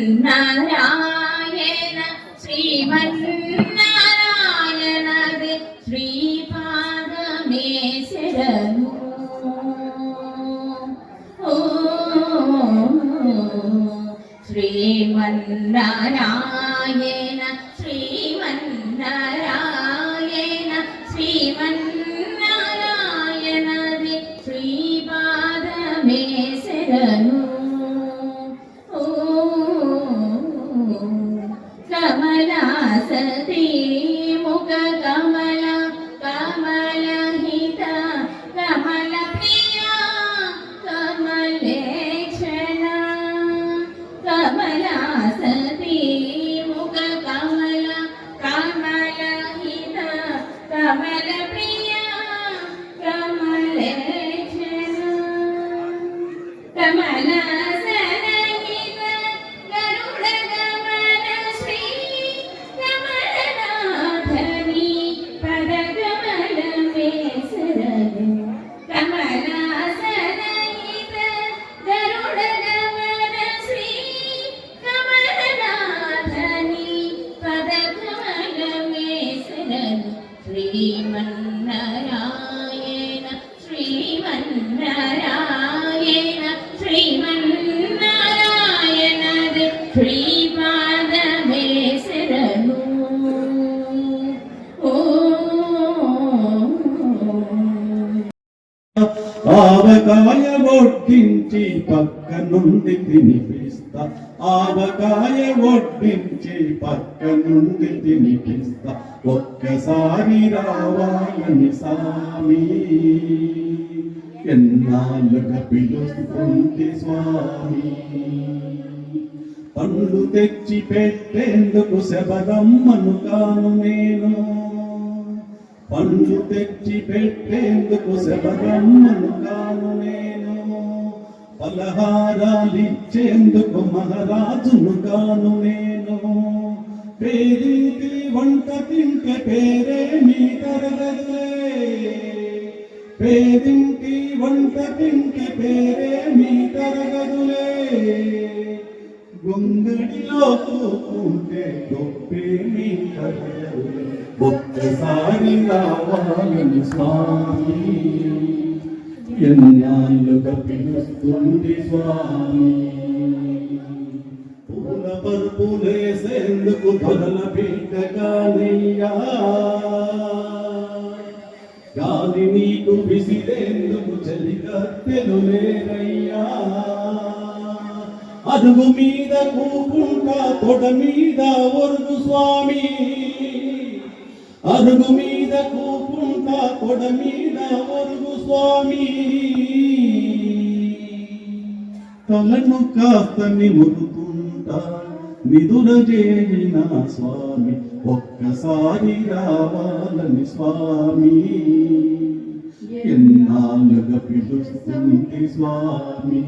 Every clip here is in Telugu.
శ్రీమన్నారాయణ శ్రీమన్నారాయణది శ్రీపాదమే శరణు. శ్రీమన్నారాయణ శ్రీమన్నారాయణ శ్రీమన్నారాయణది శ్రీపాదమే శరణు. కమలాసతి ముఖ కమల కమలహిత కమల ప్రియ కమలేక్షణ. కమలాసతి ముఖ కమల కమలహిత కమల ప్రియ కమలేక్షణ. కమల శ్రీమన్నారాయణ శ్రీమన్నారాయణ శ్రీమన్నారాయణ శ్రీపాదమే శరణు. ఆవకాయ వడ్డించి పక్క నుండి తినిపిస్తా. ఆవకాయ వడ్డించి పక్క నుండి తినిపిస్తా. ఒక్కసారి రావాలని సామి ఎన్నాళ్ళుగా పిలుస్తుంది స్వామి. పండ్లు తెచ్చి పెట్టేందుకు శబరమ్మను కాను నేను. పండ్లు తెచ్చి పెట్టేందుకు శబరమ్మను కాను నేను. పలహారాలిచ్చేందుకు మహారాజును కాను నేను. పేరింటి వంట తింటే పేరే మీ తరగదులే. పేరింటి వంట తింటే పేరే మీ తరగదులే. గొంగడిలో కూకుంటే గొప్పే మీ తరగదులే. ఒక్కసారి రావాలని స్వామి ఎన్నాళ్ళుగా పిలుస్తుంది స్వామి. పూల పరుపులేసేందుకు దొరల బిడ్డ కానయ్యా. గాలి నీకు విసిరేందుకు చలికత్తెలు లేరయ్యా. అడుగు మీద కూకుంటా తొడ మీద ఒరుగు స్వామి. అరుగు మీద కూకుంటా కొడ మీద ఒరుగు స్వామి. తలను కాస్త నిమురుతుంటా నిదుర చేరిన స్వామి. ఒక్కసారి రావాలని స్వామి ఎన్నాళ్ళుగా పిలుస్తుంది స్వామి.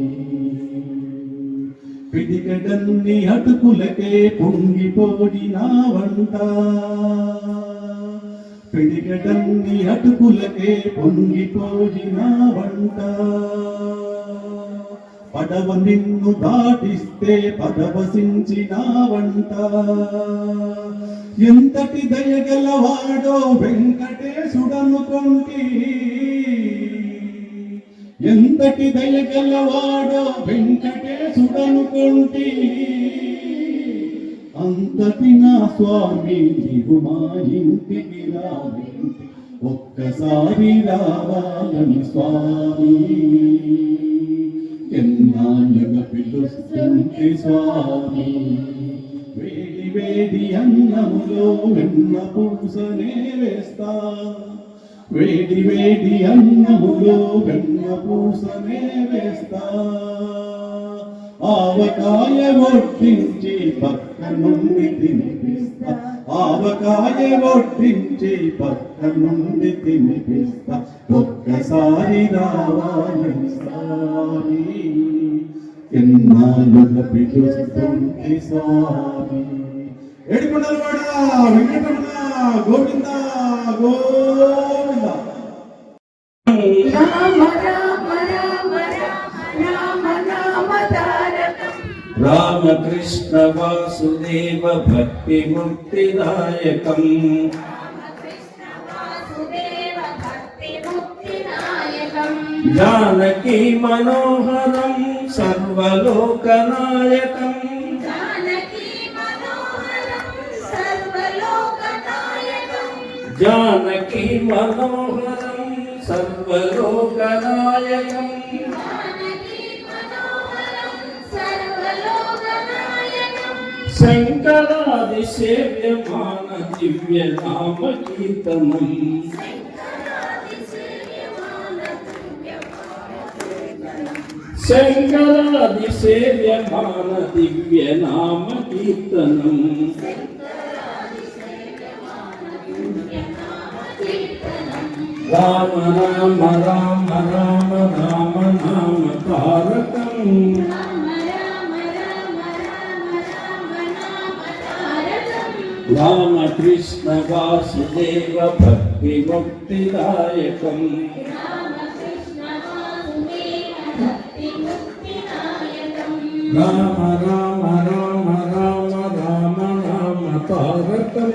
పిడికడన్ని అటుకులకే పొంగిపోడిన వంట. పిడికడన్ని అటుకులకే పొంగిపోడిన వంట. పడవ నిన్ను దాటిస్తే పదవసించిన వంట. ఎంతటి దయగలవాడో వెంకటేశుడనుకొంటి. ఎంతటి దయగలవాడో వెంకటేశుడనుకొంటి. అంతటి నా స్వామి నీవు మా ఇంటికి రావేంటి. ఒక్కసారి రావాలని స్వామి ఎన్నాళ్ళుగా పిలుస్తుంది స్వామి. వేడి వేడి అన్నములో వెన్న పూసనే వేస్తా. వేడి వేడి అన్నములో వెన్న పూసనే వేస్తా. ఆవకాయ వడ్డించి పక్క నుండి తినిపిస్తా. ఆవకాయ వడ్డించి పక్క నుండి తినిపిస్తా. ఒక్కసారి రావాలని స్వామి ఎన్నాళ్ళుగా పిలుస్తుంది స్వామి. ఏడుకొండలవాడ వెంకటరమణ గోవింద గోవింద. రామ రామ రామ రామ రామ రామ తారకం. రామ రామకృష్ణ వాసుదేవ భక్తి ముక్తిదాయకం జానకి మనోహరం సర్వలోకనాయకం జానకి మనోహరం సర్వలోకనాయకం శంకరాది సేవ్యమాన దివ్య నామ కీర్తనం శంకరాది సేవ్యమాన దివ్య నామ కీర్తనం రామ రామ రామ రామ రామ నామ తారకం రామకృష్ణ వాసుదేవ భక్తి ముక్తిదాయకం రామ రామ రామ రామ రామ రామ తారకం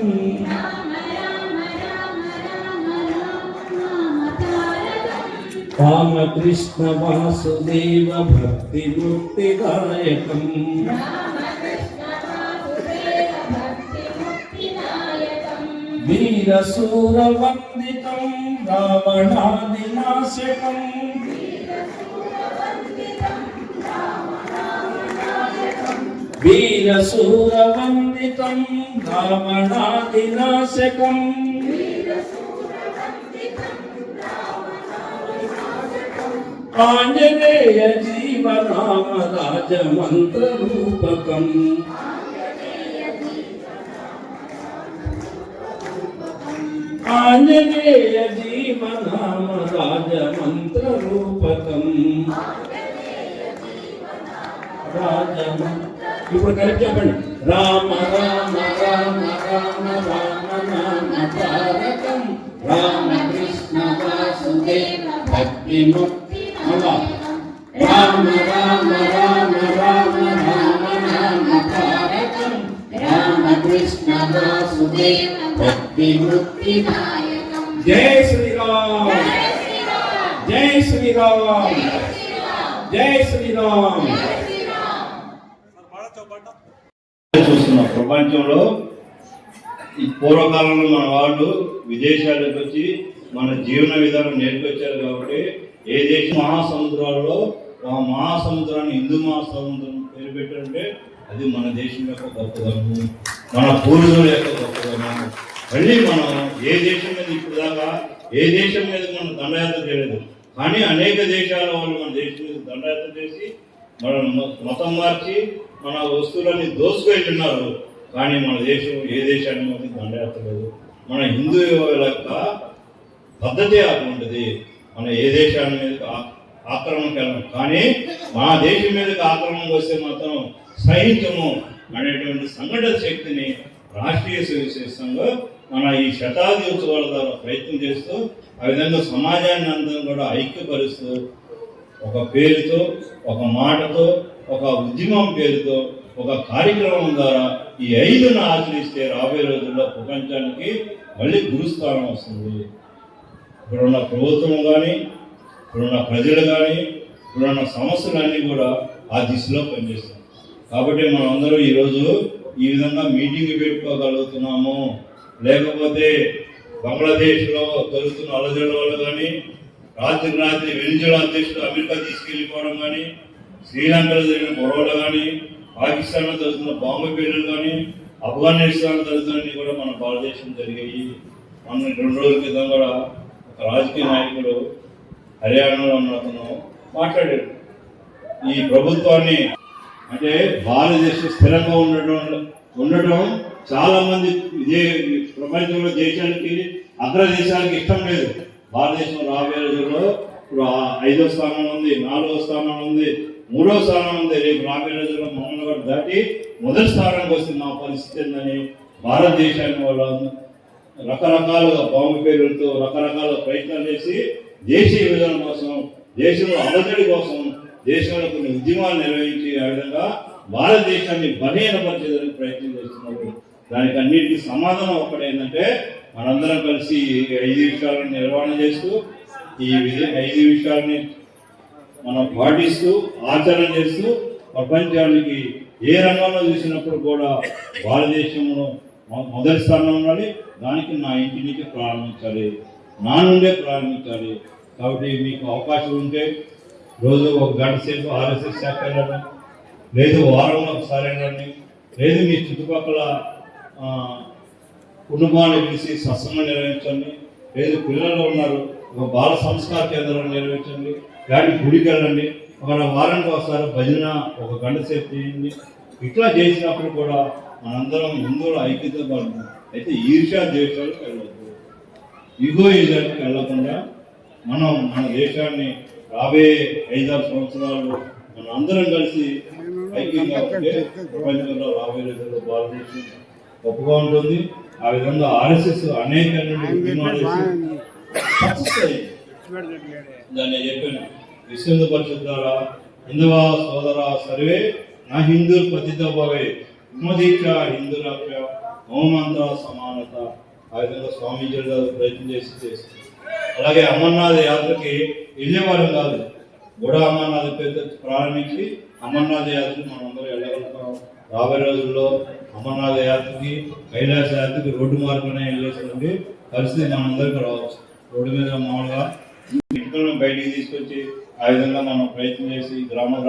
రామకృష్ణ వాసుదేవ భక్తి ముక్తిదాయకం వీరశూరవందితం రావణాదినాశకం వీరశూరవందితం రావణాదినాశకం ఆంజనేయ జీవనామ రాజమంత్ర రూపకం ఆంజనేయ జీవనామ రాజమంత్ర రూపకం ఇప్పుడు కలిపి చెప్పండి రామ రామ రామ రామ రామ నామ తారకం రామకృష్ణ వాసుదేవ భక్తి ముక్తి రామ రామ రామ రామ రామ నామ తారకం రామకృష్ణ వాసుదేవ భక్తి ముక్తి జై శ్రీరామ్ జై శ్రీరామ్ జై శ్రీరామ్. చూస్తున్నాం ప్రపంచంలో ఈ పూర్వకాలంలో మన వాళ్ళు విదేశాలకు వచ్చి మన జీవన విధానం నేర్కొచ్చారు కాబట్టి ఏ దేశ మహాసముద్రాల్లో ఆ మహాసముద్రాన్ని హిందూ మహాసముద్రం పేరు పెట్టారంటే అది మన దేశం యొక్క గొప్పదనము, మన పూర్వీకుల యొక్క గొప్పదనము. మళ్ళీ మనం ఏ దేశం మీద ఇప్పుడు దాకా ఏ దేశం మీద మనం దండయాత్ర చేయలేదు, కానీ అనేక దేశాల వాళ్ళు మన దేశం మీద దండయాత్ర చేసి మన మతం మార్చి మన వస్తువులన్నీ దోసుకెళ్ళున్నారు. కానీ మన దేశం ఏ దేశాన్ని మీద దండయాత్ర లేదు. మన హిందూ యొక్క పద్ధతి అటువంటిది. మన ఏ దేశాన్ని మీద ఆక్రమణకి వెళ్ళం, కానీ మా దేశం మీదకి ఆక్రమణకు వస్తే మాత్రం సహించము అనేటువంటి సంఘటన శక్తిని రాష్ట్రీయ స్వయం సంఘం మన ఈ శతాబ్ది ఉత్సవాల ద్వారా ప్రయత్నం చేస్తూ ఆ విధంగా సమాజాన్ని అందరం కూడా ఐక్యపరుస్తూ ఒక పేరుతో, ఒక మాటతో, ఒక ఉద్యమం పేరుతో, ఒక కార్యక్రమం ద్వారా ఈ 5ను ఆచరిస్తే రాబోయే రోజుల్లో ప్రపంచానికి మళ్ళీ గురుస్థానం వస్తుంది. ఇప్పుడున్న ప్రభుత్వం కానీ, ఇప్పుడున్న ప్రజలు కానీ, ఇప్పుడున్న సమస్యలన్నీ కూడా ఆ దిశలో పనిచేస్తాయి. కాబట్టి మనం అందరూ ఈరోజు ఈ విధంగా మీటింగ్ పెట్టుకోగలుగుతున్నాము. లేకపోతే బంగ్లాదేశ్లో జరుగుతున్న అలజడుల వల్ల కానీ, రాత్రి వెనిజులా అధ్యక్షుడు అమెరికా తీసుకెళ్ళిపోవడం కానీ, శ్రీలంకలో జరిగిన గొడవలు కానీ, పాకిస్తాన్లో జరుగుతున్న బాంబు పేలులు కానీ, ఆఫ్ఘనిస్తాన్లో జరుగుతున్నవి కూడా మన భారతదేశం జరిగాయి. మన 2 రోజుల క్రితం కూడా ఒక రాజకీయ నాయకుడు హర్యానాలో ఉన్న అతను మాట్లాడాడు. ఈ ప్రభుత్వాన్ని అంటే భారతదేశం స్థిరంగా ఉండటం చాలా మంది ఇదే ప్రపంచంలో దేశానికి అగ్రదేశానికి ఇష్టం లేదు. భారతదేశం రాబోయే రోజుల్లో ఇప్పుడు 5వ స్థానంలో ఉంది, 4వ స్థానంలో ఉంది, 3వ స్థానంలో ఉంది. రేపు రాబోయే రోజుల్లో మమ్మల్ని దాటి మొదటి స్థానానికి వస్తుంది. నా పరిస్థితి ఏందని భారతదేశాన్ని వాళ్ళు రకరకాలుగా బాంబు పేరులతో రకరకాల ప్రయత్నాలు చేసి దేశీయ విధానం కోసం, దేశంలో అలజడి కోసం, దేశంలో కొన్ని ఉద్యమాలు నిర్వహించి ఆ విధంగా భారతదేశాన్ని బలహీనపరిచేదానికి ప్రయత్నం చేస్తున్నారు. దానికి అన్నిటికీ సమాధానం ఒకటేంటంటే మనందరం కలిసి 5 విషయాలను నిర్వహణ చేస్తూ ఈ 5 విషయాలని మనం పాటిస్తూ ఆచరణ చేస్తూ ప్రపంచానికి ఏ రంగంలో చూసినప్పుడు కూడా భారతదేశంలో మొదటి స్థానంలో ఉండాలి. దానికి నా ఇంటి నుంచి ప్రారంభించాలి, నా నుండే ప్రారంభించాలి. కాబట్టి మీకు అవకాశం ఉంటే రోజు 1 గంట సేపు RSS శాఖ వెళ్ళండి, లేదు వారంలో ఒకసారి వెళ్ళండి, లేదు మీ చుట్టుపక్కల కుటుంబాన్ని పిలిచి సత్సంగం నిర్వహించండి, లేదు పిల్లలు ఉన్నారు ఒక బాల సంస్కార కేంద్రాన్ని నిర్వహించండి, కానీ గుడికి వెళ్ళండి, అక్కడ వారానికి ఒకసారి భజన 1 గంట సేపు చేయండి. ఇట్లా చేసినప్పుడు కూడా మనందరం హిందువుల ఐక్యత పడుతుంది. అయితే ఈర్ష్యా దేశాలకు వెళ్ళవద్దు, ఈగోయిజానికి వెళ్ళకుండా మనం మన దేశాన్ని రాబోయే 5-6 సంవత్సరాలు మనం అందరం కలిసి ఐక్యంగా ఉంటే ప్రపంచంలో రాబోయే రోజుల్లో భారతదేశం గొప్పగా ఉంటుంది. ఆ విధంగా RSS అనేక దాన్ని చెప్పాను. విశ్వ హిందూ పరిషత్ ద్వారా హిందువా సోదర సర్వే నా హిందూ ప్రతిభవే హిమదీక్ష హిందూ రాష్ట్ర హోమంత్ర సమానత. ఆ విధంగా స్వామీజీ గారు ప్రయత్నం చేస్తుంది. అలాగే అమర్నాథ్ యాత్రకి విజయవాడం కాదు, బుడా అమర్నాథ్ పేరు ప్రారంభించి అమర్నాథ్ యాత్రకి మనం అందరూ వెళ్ళగలుగుతాం. రాబోయే రోజుల్లో అమర్నాథ్ యాత్రకి కైలాస యాత్రకి రోడ్డు మార్గంలో వెళ్ళేటువంటి పరిస్థితి మనందరికీ రావచ్చు. రోడ్డు మీద మామూలుగా ఇంట్లో బయటికి తీసుకొచ్చి ఆ విధంగా మనం ప్రయత్నం చేసి గ్రామాన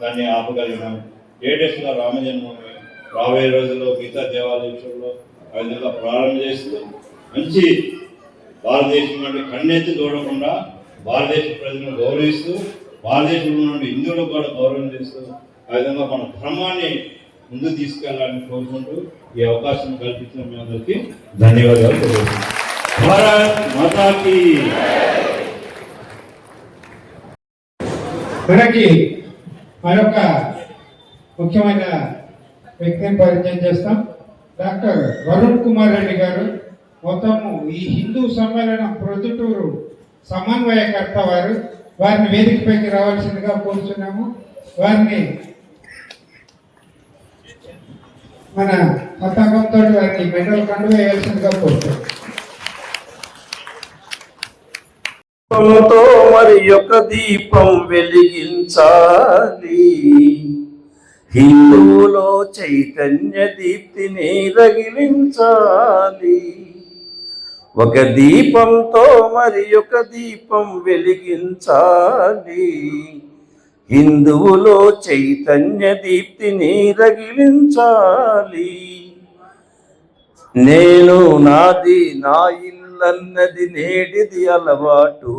దాన్ని ఆపగలిగినాం. లేటెస్ట్గా రామజన్మభూమి రాబోయే రోజుల్లో గీతా దేవాలయ విషయంలో ఆ విధంగా ప్రారంభం చేస్తూ మంచి భారతదేశం నుండి కన్నెత్తి చూడకుండా భారతదేశ ప్రజలను గౌరవిస్తూ భారతదేశంలో నుండి హిందువులకు కూడా గౌరవం చేస్తూ ఆ విధంగా మన ధర్మాన్ని ముందుకు తీసుకెళ్లాలని కోరుకుంటూ ఈ అవకాశం కల్పించిన మీ అందరికీ ధన్యవాదాలు తెలియజేస్తున్నాను. భారత్ మాతాకి. మనకి మరొక ముఖ్యమైన వ్యక్తిని పరిచయం చేస్తాం. డాక్టర్ వరుణ్ కుమార్ రెడ్డి గారు మొత్తము ఈ హిందూ సమ్మేళనం ప్రొద్దుటూరు సమన్వయకర్త వారిని వేదికపైకి రావాల్సిందిగా కోరుతున్నాము. వారిని మన పతాకంతో వారిని మెడల్ కండు వేయాల్సిందిగా కోరుతున్నాం. మరి ఒక దీపం వెలిగించాలి, హిందువులో చైతన్య దీప్తిని రగిలించాలి. ఒక దీపంతో మరి ఒక దీపం వెలిగించాలి, హిందువులో చైతన్య దీప్తిని రగిలించాలి. నేను నాది నా ఇల్లన్నది నేడిది అలవాటు,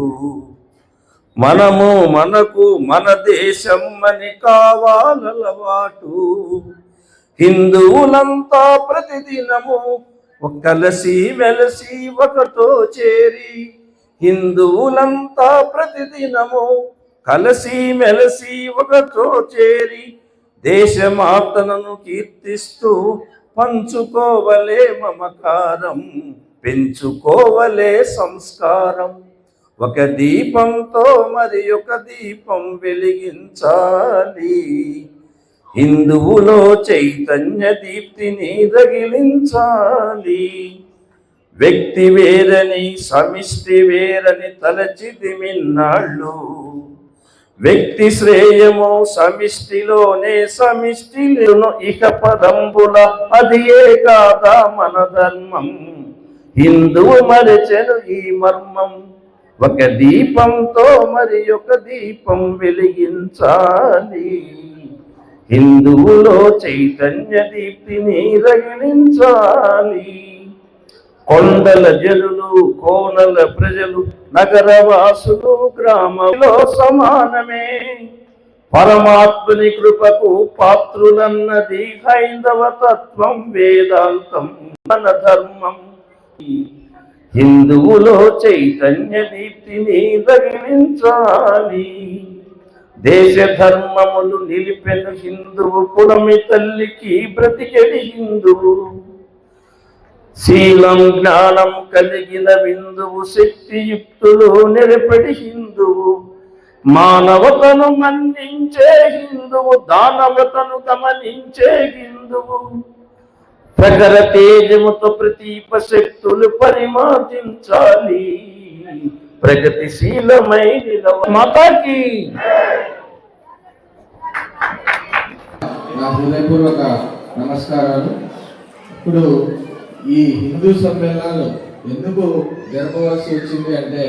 మనము మనకు మన దేశం అని కావాలలవాటు. హిందువులంతా ప్రతిదినము కలిసి వెలసి ఒకటో చేరి, హిందువులంతా ప్రతిదినము కలిసి మెలసి ఒకటో చేరి దేశమాతను కీర్తిస్తూ పంచుకోవలే మమకారం, పెంచుకోవలే సంస్కారం. ఒక దీపంతో మరి ఒక దీపం వెలిగించాలి, హిందువులో చైతన్య దీప్తిని రగిలించాలి. వ్యక్తి వేరని సమిష్టి వేరని తలచిదిమిన్నాళ్ళు, వ్యక్తి శ్రేయము సమిష్టిలోనే సమిష్టిలోను ఇక పదంబుల అది ఏ కాదా మన ధర్మం. హిందువు మరచెను ఈ మర్మం, ఒక దీపంతో మరి ఒక దీపం వెలిగించాలి, హిందువులో చైతన్య దీప్తిని రగిలించాలి. కొండల జనులు కోనల ప్రజలు నగరవాసులు గ్రామంలో సమానమే, పరమాత్ముని కృపకు పాత్రులన్నది హైందవ తత్వం, వేదాంతం మన ధర్మం. హిందువులో చైతన్య దీప్తిని రగిలించాలి, దేశ ధర్మములు నిలిపెను హిందువు, పుడమి తల్లికి బ్రతికెడి హిందువు. శీలం జ్ఞానం కలిగిన బిందువు, శక్తియుక్తులు నిరపడి హిందువు. మానవతను మన్నించే హిందువు, దానవతను గమనించే హిందువు, ప్రఖర తేజముతో ప్రతీప శక్తులు పరిమార్జించాలి, ప్రగతిశీలమై మాతాకి. నా హృదయపూర్వక నమస్కారాలు. ఇప్పుడు ఈ హిందూ సమ్మేళనాలు ఎందుకు జరపవలసి వచ్చింది అంటే,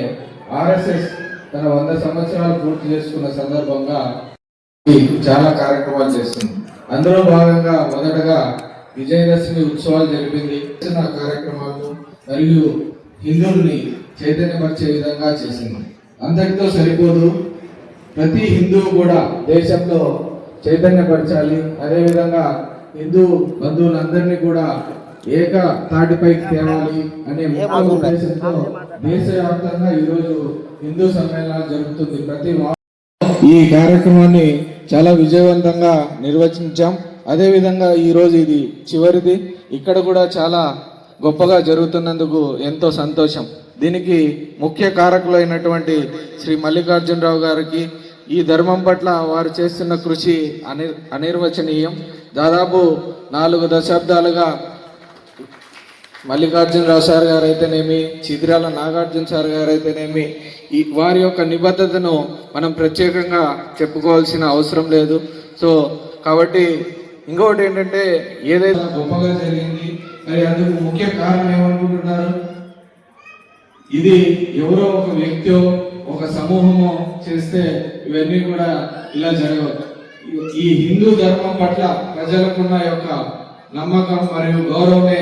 ఆర్ఎస్ఎస్ తన 100 సంవత్సరాలు పూర్తి చేసుకున్న సందర్భంగా చాలా కార్యక్రమాలు చేస్తుంది. అందులో భాగంగా మొదటగా విజయదశమి ఉత్సవాలు జరిపింది. కార్యక్రమాలు మరియు హిందువుల్ని చైతన్యపరిచే విధంగా చేసింది. అంతటితో సరిపోదు, ప్రతి హిందువు కూడా దేశంలో చైతన్యపరచాలి. అదేవిధంగా హిందూ బంధువులందరినీ కూడా ఏక తాటిపైకి తేవాలి అనే ముఖ్య ఉద్దేశంతో దేశవ్యాప్తంగా ఈరోజు హిందూ సమ్మేళనాలు జరుగుతుంది. ఈ కార్యక్రమాన్ని చాలా విజయవంతంగా నిర్వహించాం. అదేవిధంగా ఈరోజు ఇది చివరిది. ఇక్కడ కూడా చాలా గొప్పగా జరుగుతున్నందుకు ఎంతో సంతోషం. దీనికి ముఖ్య కారకులైనటువంటి శ్రీ మల్లికార్జునరావు గారికి, ఈ ధర్మం పట్ల వారు చేస్తున్న కృషి అనిర్వచనీయం. దాదాపు 4 దశాబ్దాలుగా మల్లికార్జునరావు సార్ గారు అయితేనేమి, చిదిరాల నాగార్జున సార్ గారు అయితేనేమి, వారి యొక్క నిబద్ధతను మనం ప్రత్యేకంగా చెప్పుకోవాల్సిన అవసరం లేదు. సో కాబట్టి ఇంకొకటి ఏంటంటే, ఏదైతే గొప్పగా జరిగింది మరి అందుకు ముఖ్య కారణం ఏమనుకుంటున్నారు? ఇది ఎవరో ఒక వ్యక్తి, ఒక సమూహము చేస్తే ఇవన్నీ కూడా ఇలా జరగవు. ఈ హిందూ ధర్మం పట్ల ప్రజలకున్న యొక్క నమ్మకం మరియు గౌరవమే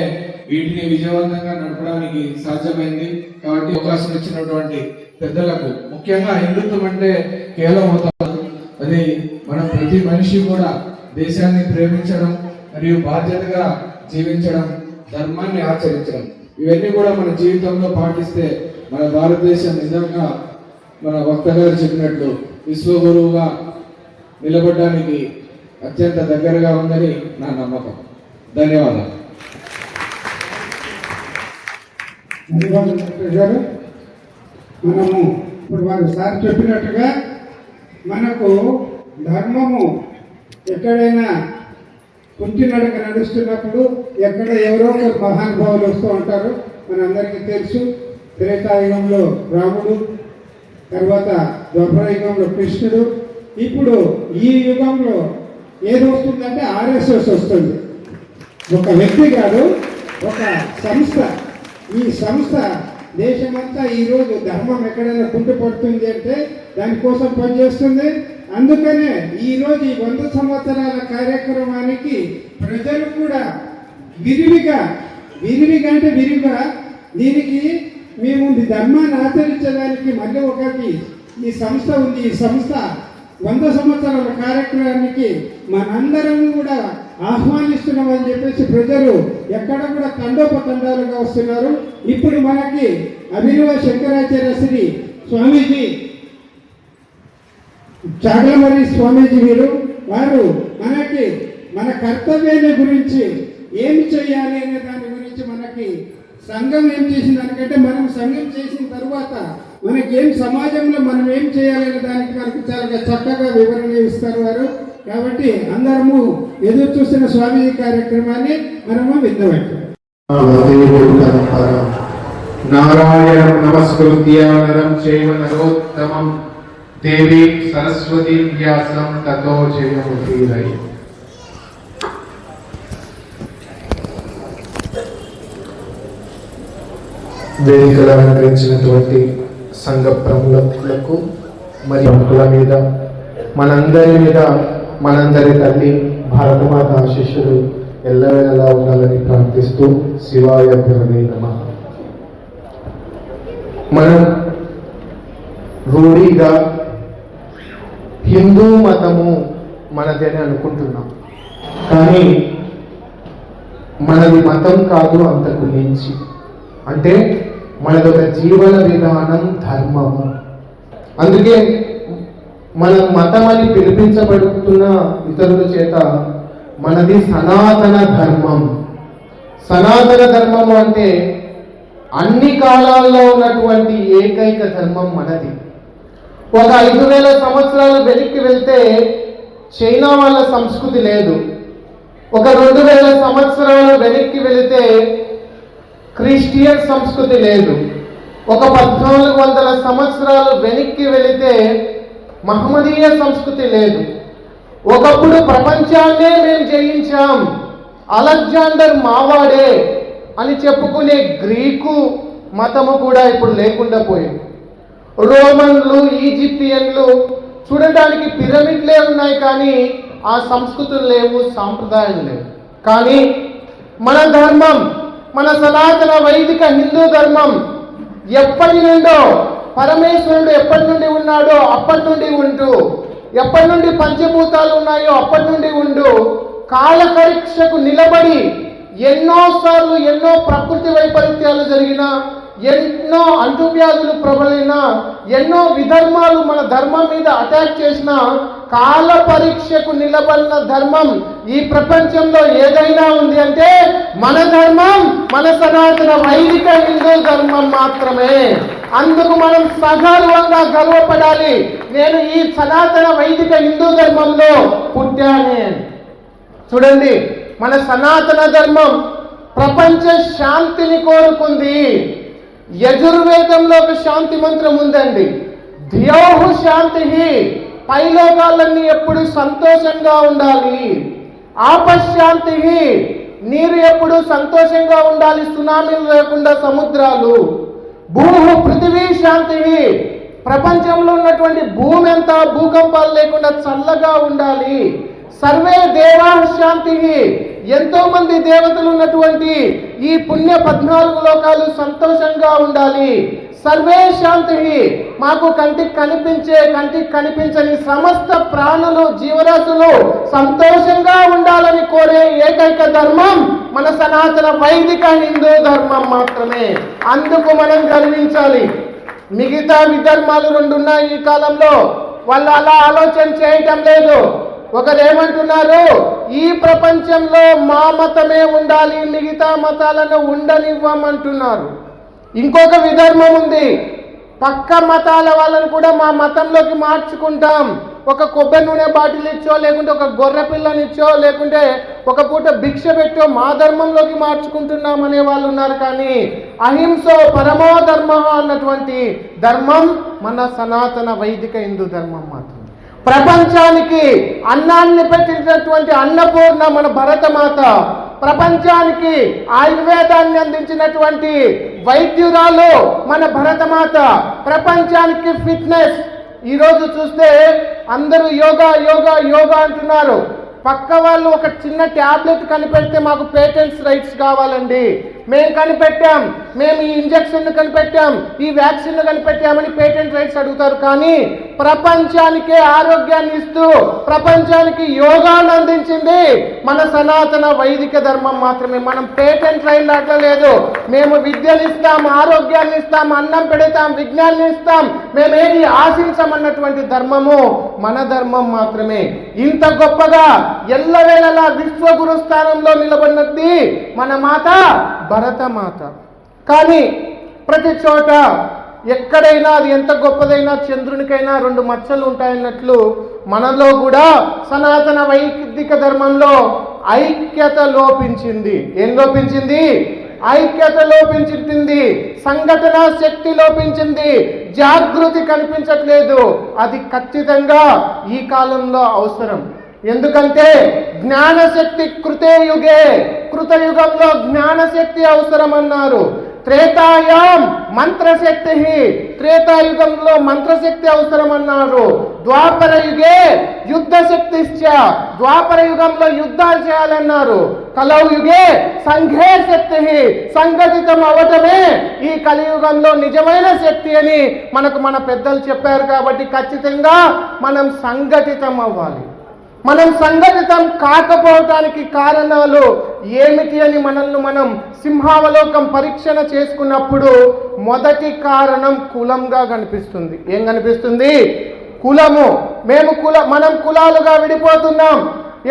వీటిని విజయవంతంగా నడపడానికి సాధ్యమైంది. కాబట్టి అవకాశం ఇచ్చినటువంటి పెద్దలకు, ముఖ్యంగా హిందుత్వం అంటే కేవలం అవుతారు, అది మన ప్రతి మనిషి కూడా దేశాన్ని ప్రేమించడం మరియు బాధ్యతగా జీవించడం, ధర్మాన్ని ఆచరించడం, ఇవన్నీ కూడా మన జీవితంలో పాటిస్తే మన భారతదేశం నిజంగా మన వక్త గారు చెప్పినట్లు విశ్వగురువుగా నిలబడడానికి అత్యంత దగ్గరగా ఉందని నా నమ్మకం. ధన్యవాదాలు. మనము ఇప్పుడు వారు సార్ చెప్పినట్టుగా మనకు ధర్మము ఎక్కడైనా కుంటినడక నడుస్తున్నప్పుడు ఎక్కడ ఎవరో ఒకరు మహానుభావులు వస్తూ ఉంటారు. మనందరికీ తెలుసు, త్రేతాయుగంలో రాముడు, తర్వాత ద్వాపరయుగంలో కృష్ణుడు, ఇప్పుడు ఈ యుగంలో ఏది వస్తుందంటే ఆర్ఎస్ఎస్ వస్తుంది. ఒక వ్యక్తి కాదు, ఒక సంస్థ. ఈ సంస్థ దేశమంతా ఈరోజు ధర్మం ఎక్కడైనా కుంటుపడుతుంది అంటే దానికోసం పనిచేస్తుంది. అందుకనే ఈరోజు ఈ 100 సంవత్సరాల కార్యక్రమానికి ప్రజలు కూడా విరివిగా అంటే విరివిగా దీనికి మేము ధర్మాన్ని ఆచరించడానికి మళ్ళీ ఒకటి ఈ సంస్థ ఉంది. ఈ సంస్థ 100 సంవత్సరాల కార్యక్రమానికి మనందరం కూడా ఆహ్వానిస్తున్నామని చెప్పేసి ప్రజలు ఎక్కడ కూడా తండోపతండాలుగా వస్తున్నారు. ఇప్పుడు మనకి అభినవ శంకరాచార్య శ్రీ స్వామీజీ, చాగలమరి స్వామీజీ వారు మనకి మన కర్తవ్యాన్ని గురించి ఏమి చేయాలి అనే దాని గురించి మనకి సంఘం ఏం చేసిన దానికంటే మనం సంఘం చేసిన తర్వాత మనకి ఏం సమాజంలో మనం ఏం చేయాలనే దానికి మనకు చాలా చక్కగా వివరణ ఇస్తారు వారు. కాబట్టి అందరము ఎదురు చూస్తున్న స్వామీజీ కార్యక్రమాన్ని మనము విందామంటాం. నారాయణం నమస్కృత్య నరం చైవ నరోత్తమం దేవీ సరస్వతి వ్యాసం తతో జయముదీరై. వేదికలు అలంకరించినటువంటి సంఘ ప్రముఖులకు మరియు భక్తుల మీద, మనందరి మీద మనందరి తల్లి భారతమాత ఆశీస్సులు ఎల్లవేళలా ఉండాలని ప్రార్థిస్తూ శివాయ గురవే నమః. మనం రూఢిగా హిందూ మతము మనది అని అనుకుంటున్నాం, కానీ మనది మతం కాదు, అంతకు మించి. అంటే మనదొక జీవన విధానం, ధర్మము. అందుకే మనం మతం అని పిలిపించబడుతున్న ఇతరుల చేత మనది సనాతన ధర్మం. సనాతన ధర్మము అంటే అన్ని కాలాల్లో ఉన్నటువంటి ఏకైక ధర్మం మనది. ఒక 5000 సంవత్సరాలు వెనక్కి వెళ్తే చైనా వాళ్ళ సంస్కృతి లేదు. ఒక 2000 సంవత్సరాలు వెనక్కి వెళితే క్రిస్టియన్ సంస్కృతి లేదు. ఒక 1400 సంవత్సరాలు వెనక్కి వెళితే మహమ్మదీయ సంస్కృతి లేదు. ఒకప్పుడు ప్రపంచాన్నే మేము జయించాం, అలెగ్జాండర్ మావాడే అని చెప్పుకునే గ్రీకు మతము కూడా ఇప్పుడు లేకుండా పోయింది. రోమన్లు, ఈజిప్టియన్లు చూడటానికి పిరమిడ్లే ఉన్నాయి, కానీ ఆ సంస్కృతులు లేవు, సాంప్రదాయాలు లేవు. కానీ మన ధర్మం, మన సనాతన వైదిక హిందూ ధర్మం ఎప్పటి నుండో, పరమేశ్వరుడు ఎప్పటి నుండి ఉన్నాడో అప్పటి నుండి ఉంటూ, ఎప్పటి నుండి పంచభూతాలు ఉన్నాయో అప్పటి నుండి ఉంటూ, కాల పరీక్షకు నిలబడి ఎన్నోసార్లు ఎన్నో ప్రకృతి వైపరీత్యాలు జరిగినా, ఎన్నో అంటువ్యాధులు ప్రబలిన, ఎన్నో విధర్మాలు మన ధర్మం మీద అటాక్ చేసిన, కాల పరీక్షకు నిలబడిన ధర్మం ఈ ప్రపంచంలో ఏదైనా ఉంది అంటే మన ధర్మం, మన సనాతన వైదిక హిందూ ధర్మం మాత్రమే. అందుకు మనం సగర్వంగా గర్వపడాలి. నేను ఈ సనాతన వైదిక హిందూ ధర్మంలో పుట్టానే. చూడండి, మన సనాతన ధర్మం ప్రపంచ శాంతిని కోరుకుంది. యజుర్వేదంలో ఒక శాంతి మంత్రం ఉందండి, ధియోహు శాంతి. పైలోకాలన్నీ ఎప్పుడు సంతోషంగా ఉండాలి. ఆపశాంతి, నీరు ఎప్పుడు సంతోషంగా ఉండాలి, సునామీలు లేకుండా సముద్రాలు. భూహు పృథివీ శాంతి, ప్రపంచంలో ఉన్నటువంటి భూమి అంతా భూకంపాలు లేకుండా చల్లగా ఉండాలి. సర్వే దేవా శాంతి, ఎంతో మంది దేవతలు ఉన్నటువంటి ఈ పుణ్య 14 లోకాలు సంతోషంగా ఉండాలి. సర్వే శాంతి, మాకు కంటికి కనిపించే, కంటికి కనిపించని సమస్త ప్రాణులు, జీవరాశులు సంతోషంగా ఉండాలని కోరే ఏకైక ధర్మం మన సనాతన వైదిక హిందూ ధర్మం మాత్రమే. అందుకు మనం గర్వించాలి. మిగతా విధర్మాలు 2 ఉన్నాయి ఈ కాలంలో, వాళ్ళు అలా ఆలోచన చేయటం లేదు. ఒకరేమంటున్నారు, ఈ ప్రపంచంలో మా మతమే ఉండాలి, మిగతా మతాలను ఉండనివ్వమంటున్నారు. ఇంకొక విధర్మం ఉంది, పక్క మతాల వాళ్ళని కూడా మా మతంలోకి మార్చుకుంటాం. ఒక కొబ్బరి నూనె బాటిల్ ఇచ్చో, లేకుంటే ఒక గొర్రె పిల్లనిచ్చో, లేకుంటే ఒక పూట భిక్ష పెట్టో మా ధర్మంలోకి మార్చుకుంటున్నాం అనే వాళ్ళు ఉన్నారు. కానీ అహింసో పరమో ధర్మ అన్నటువంటి ధర్మం మన సనాతన వైదిక హిందూ ధర్మం మాత్రం. ప్రపంచానికి అన్నాన్ని పెట్టినటువంటి అన్నపూర్ణ మన భరతమాత, ప్రపంచానికి ఆయుర్వేదాన్ని అందించినటువంటి వైద్యురాలు మన భరతమాత, ప్రపంచానికి ఫిట్నెస్. ఈరోజు చూస్తే అందరూ యోగా యోగా యోగా అంటున్నారు. పక్క వాళ్ళు ఒక చిన్న ట్యాబ్లెట్ కనిపెడితే మాకు పేటెంట్స్ రైట్స్ కావాలండి, మేము కనిపెట్టాం, మేము ఈ ఇంజెక్షన్ కనిపెట్టాం, ఈ వ్యాక్సిన్ కనిపెట్టామని పేటెంట్ రైట్స్ అడుగుతారు. కానీ ప్రపంచానికే ఆరోగ్యాన్ని ఇస్తూ ప్రపంచానికి యోగాను అందించింది మన సనాతన వైదిక ధర్మం మాత్రమే. మనం పేటెంట్ రైట్ అట్లలేదు. మేము విద్యను ఇస్తాం, ఆరోగ్యాన్ని ఇస్తాం, అన్నం పెడతాం, విజ్ఞాన్ని ఇస్తాం, మేమేది ఆశించమన్నటువంటి ధర్మము మన ధర్మం మాత్రమే. ఇంత గొప్పగా ఎల్లవేళలా విశ్వగురు స్థానంలో నిలబడినది మన మాత భరతమాత. కానీ ప్రతి చోట ఎక్కడైనా అది ఎంత గొప్పదైనా చంద్రునికైనా 2 మచ్చలు ఉంటాయన్నట్లు మనలో కూడా సనాతన వైదిక ధర్మంలో ఐక్యత లోపించింది. ఏం లోపించింది? ఐక్యత లోపించింది, సంఘటన శక్తి లోపించింది, జాగృతి కనిపించట్లేదు. అది ఖచ్చితంగా ఈ కాలంలో అవసరం. ఎందుకంటే జ్ఞానశక్తి కృతయుగే, కృతయుగంలో జ్ఞానశక్తి అవసరం అన్నారు. త్రేతాయాం మంత్రశక్తి, త్రేతాయుగంలో మంత్రశక్తి అవసరం అన్నారు. ద్వాపర యుగే యుద్ధశక్తి, ద్వాపర యుగంలో యుద్ధాలు చేయాలన్నారు. కలౌయుగే సంఘే శక్తి, సంఘటితం అవటమే ఈ కలియుగంలో నిజమైన శక్తి అని మనకు మన పెద్దలు చెప్పారు. కాబట్టి ఖచ్చితంగా మనం సంఘటితం అవ్వాలి. మనం సంఘటితం కాకపోవటానికి కారణాలు ఏమిటి అని మనల్ని మనం సింహావలోకం పరీక్షణ చేసుకున్నప్పుడు మొదటి కారణం కులంగా కనిపిస్తుంది. ఏం కనిపిస్తుంది? కులము. మనం కులాలుగా విడిపోతున్నాం.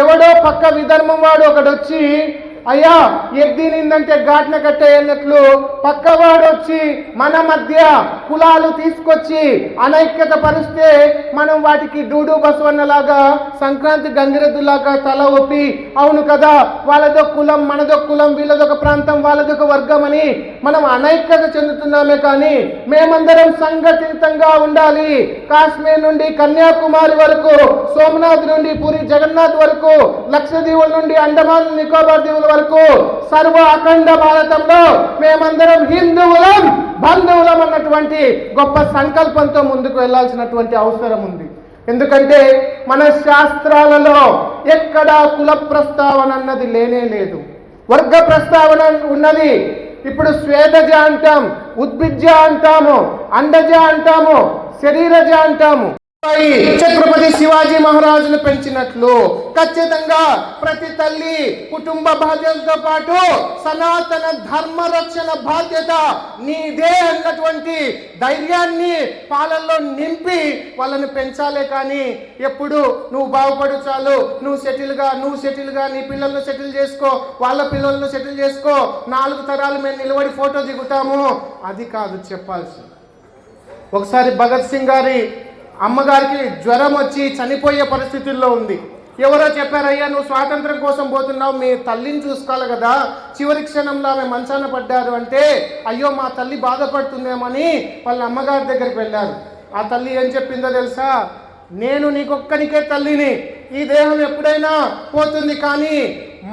ఎవడో పక్క విధర్మం వాడు ఒకడొచ్చి అయ్యా ఎద్దినిందంటే ఘాట్న కట్టే అన్నట్లు పక్కవాడు వచ్చి మన మధ్య కులాలు తీసుకొచ్చి అనైక్యత పరిస్తే మనం వాటికి డూడు బసవన్నలాగా సంక్రాంతి గంగిరెద్దులాగా తల ఒప్పి అవును కదా వాళ్ళదో కులం మనదో కులం వీళ్ళదొక ప్రాంతం వాళ్ళదొక వర్గం అని మనం అనైక్యత చెందుతున్నామే కానీ మేమందరం సంఘటితంగా ఉండాలి. కాశ్మీర్ నుండి కన్యాకుమారి వరకు, సోమనాథ్ నుండి పూరి జగన్నాథ్ వరకు, లక్షద్వీపుల నుండి అండమాన్ నికోబార్ దీవుల వరకు సర్వ అఖండ భారతంలో మేమందరం హిందువులం బంధువులం అన్నటువంటి గొప్ప సంకల్పంతో ముందుకు వెళ్లాల్సినటువంటి అవసరం ఉంది. ఎందుకంటే మన శాస్త్రాలలో ఎక్కడా కుల ప్రస్తావన అన్నది లేనే లేదు, వర్గ ప్రస్తావన ఉన్నది. ఇప్పుడు స్వేదజ అంటాం, ఉద్భిజ్జ అంటాము, అండజ అంటాము, శరీరజ అంటాము. ఛత్రపతి శివాజీ మహారాజును పెంచినట్లు ఖచ్చితంగా ప్రతి తల్లి కుటుంబ బాధ్యతతో పాటు సనాతన ధర్మ రక్షణ బాధ్యత నీదే అన్నటువంటి ధైర్యాన్ని పాలనలో నింపి వాళ్ళని పెంచాలే కానీ ఎప్పుడు నువ్వు బాగుపడు చాలు, నువ్వు సెటిల్గా నీ పిల్లలను సెటిల్ చేసుకో, వాళ్ళ పిల్లలను సెటిల్ చేసుకో, 4 తరాలు మేము నిలబడి ఫోటో దిగుతాము, అది కాదు చెప్పాల్సి. ఒకసారి భగత్ సింగ్ గారి అమ్మగారికి జ్వరం వచ్చి చనిపోయే పరిస్థితుల్లో ఉంది. ఎవరో చెప్పారయ్యా నువ్వు స్వాతంత్రం కోసం పోతున్నావు, మీ తల్లిని చూసుకోవాలి కదా, చివరి క్షణంలో ఆమె మంచాన పడ్డారు అంటే అయ్యో మా తల్లి బాధపడుతుందేమని వాళ్ళ అమ్మగారి దగ్గరికి వెళ్ళారు. ఆ తల్లి ఏం చెప్పిందో తెలుసా, నేను నీకొక్కనికే తల్లిని, ఈ దేహం ఎప్పుడైనా పోతుంది కానీ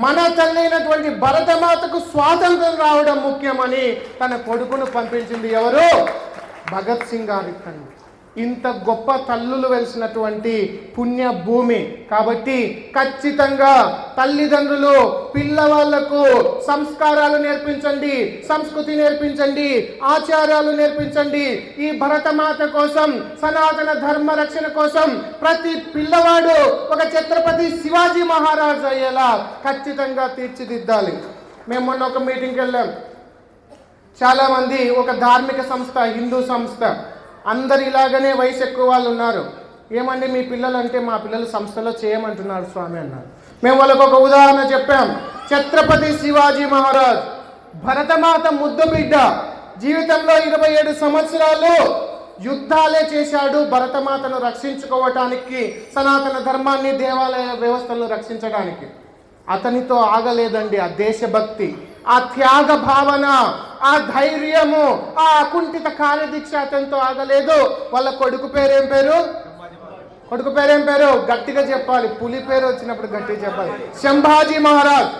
మన తల్లి అయినటువంటి భరతమాతకు స్వాతంత్రం రావడం ముఖ్యమని తన కొడుకును పంపించింది. ఎవరు? భగత్ సింగ్ గారి తల్లి. ఇంత గొప్ప తల్లులు వెలిసినటువంటి పుణ్య భూమి కాబట్టి ఖచ్చితంగా తల్లిదండ్రులు పిల్లవాళ్లకు సంస్కారాలు నేర్పించండి, సంస్కృతి నేర్పించండి, ఆచారాలు నేర్పించండి. ఈ భరతమాత కోసం, సనాతన ధర్మ రక్షణ కోసం ప్రతి పిల్లవాడు ఒక ఛత్రపతి శివాజీ మహారాజ్ అయ్యేలా ఖచ్చితంగా తీర్చిదిద్దాలి. మేము మొన్న ఒక మీటింగ్కి వెళ్ళాం. చాలామంది ఒక ధార్మిక సంస్థ, హిందూ సంస్థ, అందరు ఇలాగనే వయసు ఎక్కువ వాళ్ళు ఉన్నారు. ఏమండి మీ పిల్లలు అంటే మా పిల్లలు సంస్థలో చేయమంటున్నారు స్వామి అన్నారు. మేము వాళ్ళకు ఒక ఉదాహరణ చెప్పాం. ఛత్రపతి శివాజీ మహారాజ్ భరతమాత ముద్దు బిడ్డ, జీవితంలో 27 సంవత్సరాలు యుద్ధాలే చేశాడు భరతమాతను రక్షించుకోవటానికి, సనాతన ధర్మాన్ని, దేవాలయ వ్యవస్థలను రక్షించడానికి. అతనితో ఆగలేదండి ఆ దేశభక్తి, ఆ త్యాగ భావన, ఆ ధైర్యము, ఆ అకుంఠిత కార్యదీక్ష అతనితో ఆగలేదు. వాళ్ళ కొడుకు పేరేం పేరు? కొడుకు పేరేం పేరు? గట్టిగా చెప్పాలి, పులి పేరు వచ్చినప్పుడు గట్టిగా చెప్పాలి. సంభాజీ మహారాజ్.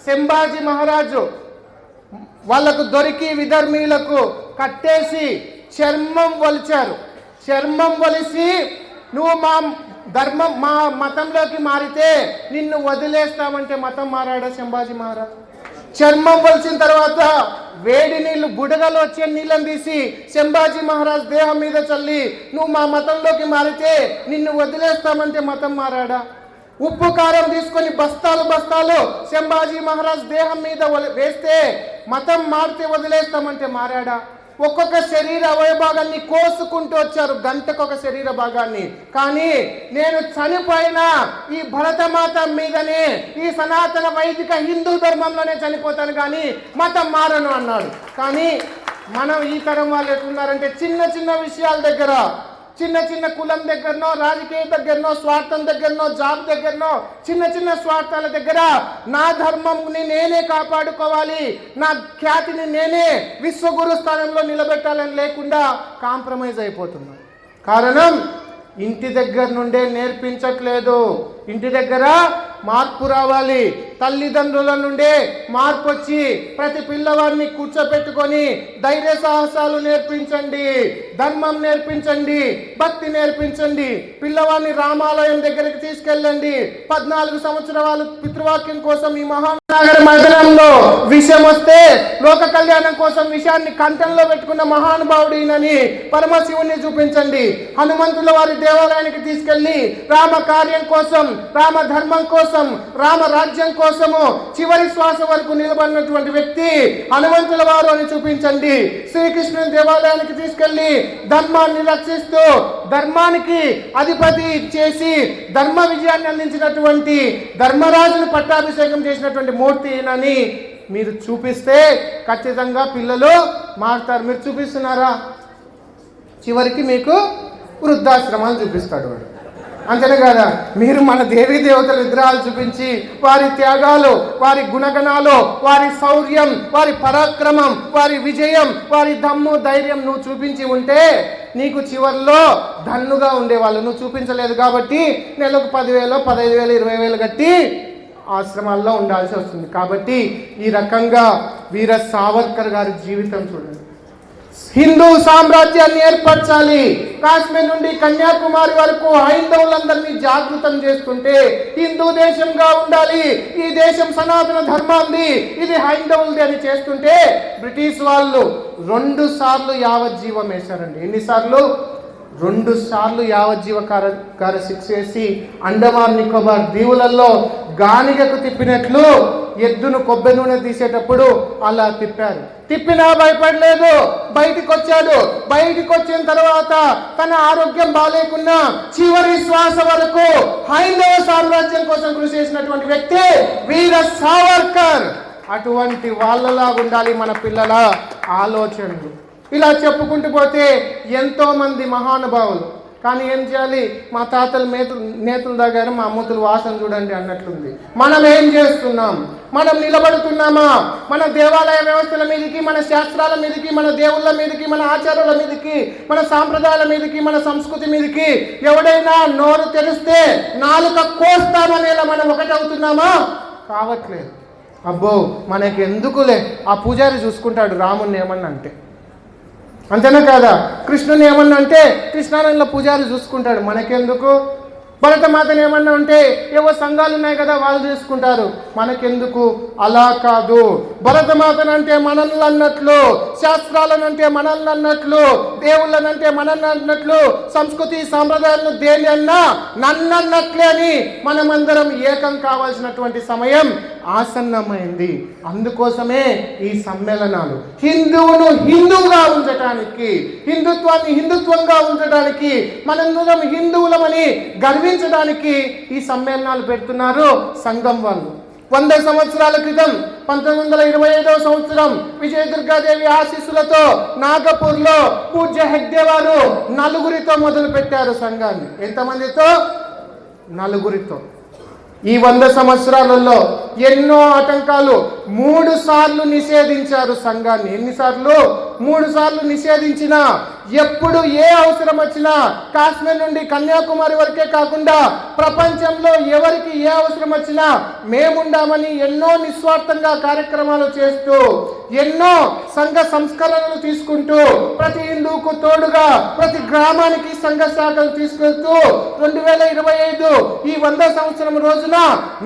సంభాజీ మహారాజు వాళ్ళకు దొరికి విధర్మీలకు కట్టేసి చర్మం వలిచారు. చర్మం వలిసి నువ్వు మా మతంలోకి మారితే నిన్ను వదిలేస్తామంటే మతం మారాడా సంభాజీ మహారాజ్? చర్మం వలిసిన తర్వాత వేడి నీళ్లు, బుడగలు వచ్చే నీళ్ళని తీసి సంభాజీ మహారాజ్ దేహం మీద చల్లి నువ్వు మా మతంలోకి మారితే నిన్ను వదిలేస్తామంటే మతం మారాడా? ఉప్పు కారం తీసుకొని బస్తాలు సంభాజీ మహారాజ్ దేహం మీద వేస్తే మతం మారితే వదిలేస్తామంటే మారాడా? ఒక్కొక్క శరీర అవయభాగాన్ని కోసుకుంటూ వచ్చారు, గంటకొక శరీర భాగాన్ని. కానీ నేను చనిపోయినా ఈ భరతమాత మీదనే, ఈ సనాతన వైదిక హిందూ ధర్మంలోనే చనిపోతాను కానీ మతం మారను అన్నాడు. కానీ మనం ఈ తరం వాళ్ళు ఎట్లున్నారంటే చిన్న చిన్న విషయాల దగ్గర, చిన్న చిన్న కులం దగ్గరనో, రాజకీయ దగ్గరనో, స్వార్థం దగ్గరనో, జాబ్ దగ్గరనో, చిన్న చిన్న స్వార్థాల దగ్గర నా ధర్మంని నేనే కాపాడుకోవాలి, నా ఖ్యాతిని నేనే విశ్వగురు స్థానంలో నిలబెట్టాలని లేకుండా కాంప్రమైజ్ అయిపోతున్నాను. కారణం ఇంటి దగ్గర నుండే నేర్పించట్లేదు. ఇంటి దగ్గర మార్పు రావాలి. తల్లిదండ్రుల నుండే మార్పు వచ్చి ప్రతి పిల్లవాడిని కూర్చోపెట్టుకొని ధైర్య సాహసాలు నేర్పించండి, ధర్మం నేర్పించండి, భక్తి నేర్పించండి. పిల్లవాడిని రామాలయం దగ్గరికి తీసుకెళ్ళండి. 14 సంవత్సరాలు పితృవాక్యం కోసం ఈ మహానగర మైదానంలో విషయం వస్తే లోక కళ్యాణం కోసం విషయాన్ని కంఠంలో పెట్టుకున్న మహానుభావుడినని పరమశివుణ్ణి చూపించండి. హనుమంతుల వారి దేవాలయానికి తీసుకెళ్లి రామ కార్యం కోసం, రామ ధర్మం కోసం, రామ రాజ్యం కోసం కోసము చివరి శ్వాస వరకు నిలబడినటువంటి వ్యక్తి హనుమంతుల వారు అని చూపించండి. శ్రీకృష్ణుని దేవాలయానికి తీసుకెళ్లి ధర్మాన్ని రక్షిస్తూ ధర్మానికి అధిపతి చేసి ధర్మ విజయాన్ని అందించినటువంటి ధర్మరాజును పట్టాభిషేకం చేసినటువంటి మూర్తి అని మీరు చూపిస్తే ఖచ్చితంగా పిల్లలు మారుతారు. మీరు చూపిస్తున్నారా? చివరికి మీకు వృద్ధాశ్రమాలు చూపిస్తాడు వాడు, అంతేనే కదా. మీరు మన దేవీ దేవతల విగ్రహాలు చూపించి వారి త్యాగాలు, వారి గుణగణాలు, వారి శౌర్యం, వారి పరాక్రమం, వారి విజయం, వారి దమ్ము ధైర్యం నువ్వు చూపించి ఉంటే నీకు చివరిలో దన్నుగా ఉండేవాళ్ళు. నువ్వు చూపించలేదు కాబట్టి నెలకు 10,000, 15,000, 20,000 కట్టి ఆశ్రమాల్లో ఉండాల్సి వస్తుంది. కాబట్టి ఈ రకంగా వీర సావర్కర్ గారి జీవితం చూడండి. హిందూ సామ్రాజ్యాన్ని ఏర్పరచాలి, కాశ్మీర్ నుండి కన్యాకుమారి వరకు హైందవులందరినీ జాగృతం చేస్తుంటే హిందూ దేశంగా ఉండాలి, ఈ దేశం సనాతన ధర్మాంది, ఇది హైందవులది అని చేస్తుంటే బ్రిటిష్ వాళ్ళు 2 సార్లు యావజ్జీవం వేశారండి. ఎన్నిసార్లు? 2 సార్లు యావజ్జీవ కార శిక్ష వేసి అండమాన్ నికోబార్ దీవులలో గానిగకు తిప్పినట్లు ఎద్దును కొబ్బరి నూనె తీసేటప్పుడు అలా తిప్పారు. తిప్పినా భయపడలేదు, బయటికి వచ్చాడు. బయటికి వచ్చిన తర్వాత తన ఆరోగ్యం బాగాలేకున్నా చివరి శ్వాస వరకు హైందవ సామ్రాజ్యం కోసం కృషి చేసినటువంటి వ్యక్తి వీర సావర్కర్. అటువంటి వాళ్ళలాగా ఉండాలి మన పిల్లల ఆలోచనలు. ఇలా చెప్పుకుంటూ పోతే ఎంతో మంది మహానుభావులు. కానీ ఏం చేయాలి? మా తాతలు నేతలు దగ్గర మా అమ్మతులు వాసన చూడండి అన్నట్లుంది. మనం ఏం చేస్తున్నాం? మనం నిలబడుతున్నామా? మన దేవాలయ వ్యవస్థల మీదకి, మన శాస్త్రాల మీదకి, మన దేవుళ్ళ మీదకి, మన ఆచారాల మీదకి, మన సాంప్రదాయాల మీదకి, మన సంస్కృతి మీదకి ఎవడైనా నోరు తెరిస్తే నాలుక కోస్తామనేలా మనం ఒకటవుతున్నామా? కావట్లేదు. అబ్బో మనకి ఎందుకులే, ఆ పూజారి చూసుకుంటాడు రాముణ్ణి ఏమన్నా అంటే, అంతేనా కాదా? కృష్ణుని ఏమన్నా అంటే కృష్ణానంలో పూజారి చూసుకుంటాడు, మనకెందుకు? భరతమాతను ఏమన్నా ఉంటే ఏవో సంఘాలు ఉన్నాయి కదా వాళ్ళు చేసుకుంటారు, మనకెందుకు? అలా కాదు. భరతమాతను అంటే మనల్ని అన్నట్లు, శాస్త్రాలను అంటే మనల్ని అన్నట్లు, దేవుళ్ళని అంటే మనల్ని అన్నట్లు, సంస్కృతి సాంప్రదాయాలను దేని అన్నా నన్నన్నట్లే అని మనమందరం ఏకం కావాల్సినటువంటి సమయం ఆసన్నమైంది. అందుకోసమే ఈ సమ్మేళనాలు హిందువును హిందువుగా ఉంచడానికి, హిందుత్వాన్ని హిందుత్వంగా ఉంచడానికి, మనందరం హిందువులమని గర్వించడానికి ఈ సమ్మేళనాలు పెడుతున్నారు సంఘం వాళ్ళు. 100 సంవత్సరాల క్రితం 1925వ సంవత్సరం విజయదుర్గాదేవి ఆశీస్సులతో నాగపూర్లో పూజ్య హెగ్డే వారు 4 మొదలు పెట్టారు సంఘాన్ని. ఎంతమందితో? 4. ఈ 100 సంవత్సరాలలో ఎన్నో ఆటంకాలు, 3 సార్లు నిషేధించారు సంఘాన్ని. ఎన్నిసార్లు? 3 సార్లు నిషేధించినా ఎప్పుడు ఏ అవసరం వచ్చినా కాశ్మీర్ నుండి కన్యాకుమారి వరకే కాకుండా ప్రపంచంలో ఎవరికి ఏ అవసరం వచ్చినా మేముండామని ఎన్నో నిస్వార్థంగా కార్యక్రమాలు చేస్తూ, ఎన్నో సంఘ సంస్కరణలు తీసుకుంటూ, ప్రతి హిందువుకు తోడుగా ప్రతి గ్రామానికి సంఘ శాఖలు తీసుకెళ్తూ 2025 ఈ 100 సంవత్సరం రోజున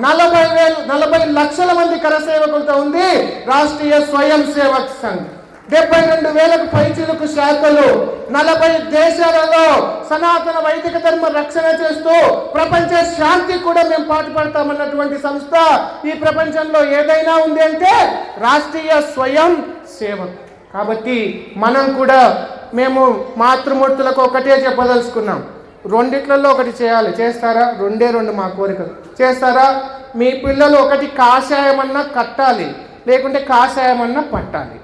40 లక్షల మంది కరసేవకులతో ఉంది రాష్ట్రీయ స్వయం సేవక్ సంఘ్. 72,000కు పైచిలకు శాఖలు, 40 దేశాలలో సనాతన వైదిక ధర్మ రక్షణ చేస్తూ ప్రపంచ శాంతి కూడా మేము పాటుపడతామన్నటువంటి సంస్థ ఈ ప్రపంచంలో ఏదైనా ఉంది అంటే రాష్ట్రీయ స్వయం సేవక్. కాబట్టి మనం కూడా మేము మాతృమూర్తులకు ఒకటే చెప్పదలుచుకున్నాం, 2 ఒకటి చేయాలి. చేస్తారా? 2 మా కోరికలు. చేస్తారా? మీ పిల్లలు ఒకటి కాషాయమన్నా కట్టాలి, లేకుంటే కాషాయమన్నా పట్టాలి.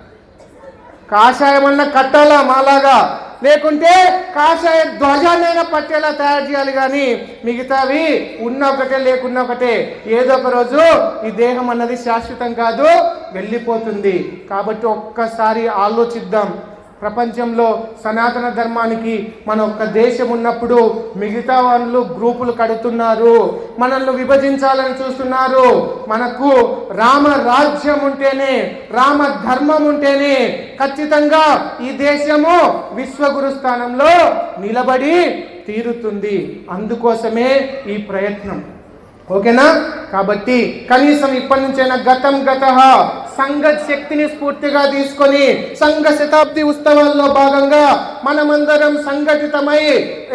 కాషాయమన్నా కట్టాలా మాలాగా, లేకుంటే కాషాయ ధ్వజాన్నైనా పట్టేలా తయారు చేయాలి. కానీ మిగతావి ఉన్న ఒకటే లేకున్నా ఒకటే. ఏదో ఒక రోజు ఈ దేహం అన్నది శాశ్వతం కాదు, వెళ్ళిపోతుంది. కాబట్టి ఒక్కసారి ఆలోచిద్దాం. ప్రపంచంలో సనాతన ధర్మానికి మన ఒక్క దేశం ఉన్నప్పుడు మిగతా వాళ్ళు గ్రూపులు కడుతున్నారు, మనల్ని విభజించాలని చూస్తున్నారు. మనకు రామ రాజ్యం ఉంటేనే, రామ ధర్మం ఉంటేనే ఖచ్చితంగా ఈ దేశము విశ్వగురు స్థానంలో నిలబడి తీరుతుంది. అందుకోసమే ఈ ప్రయత్నం. ఓకేనా? కాబట్టి కనీసం ఇప్పటి నుంచైనా గతం గతః సంఘ శక్తిని స్ఫూర్తిగా తీసుకొని సంఘ శతాబ్ది ఉత్సవాల్లో భాగంగా మనమందరం సంఘటితమై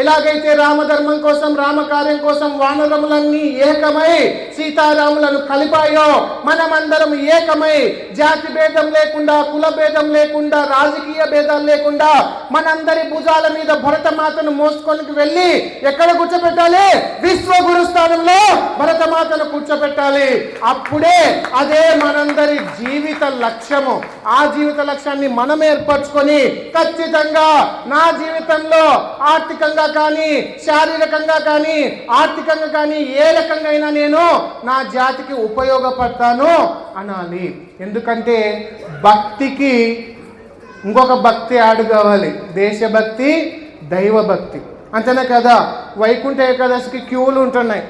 ఎలాగైతే రామధర్మం కోసం రామకార్యం కోసం వానరములన్నీ ఏకమై సీతారాములను కలిపాయో మనమందరం ఏకమై జాతి భేదం లేకుండా కుల భేదం లేకుండా రాజకీయ భేదాలు లేకుండా మనందరి భుజాల మీద భరతమాతను మోసుకొని వెళ్ళి ఎక్కడ కూర్చోబెట్టాలి? విశ్వగురు స్థానంలో భరతమాతను కూర్చోబెట్టాలి. అప్పుడే అదే మనందరి జీవిత లక్ష్యము. ఆ జీవిత లక్ష్యాన్ని మనం ఏర్పరచుకొని ఖచ్చితంగా నా జీవితంలో ఆర్థికంగా కానీ శారీరకంగా కానీ ఆర్థికంగా కానీ ఏ రకంగా అయినా నేను నా జాతికి ఉపయోగపడతాను అనాలి. ఎందుకంటే భక్తికి ఇంకొక భక్తి యాడ్ కావాలి, దేశభక్తి దైవభక్తి. అంతేనా కదా? వైకుంఠ ఏకాదశికి క్యూలు ఉంటున్నాయి.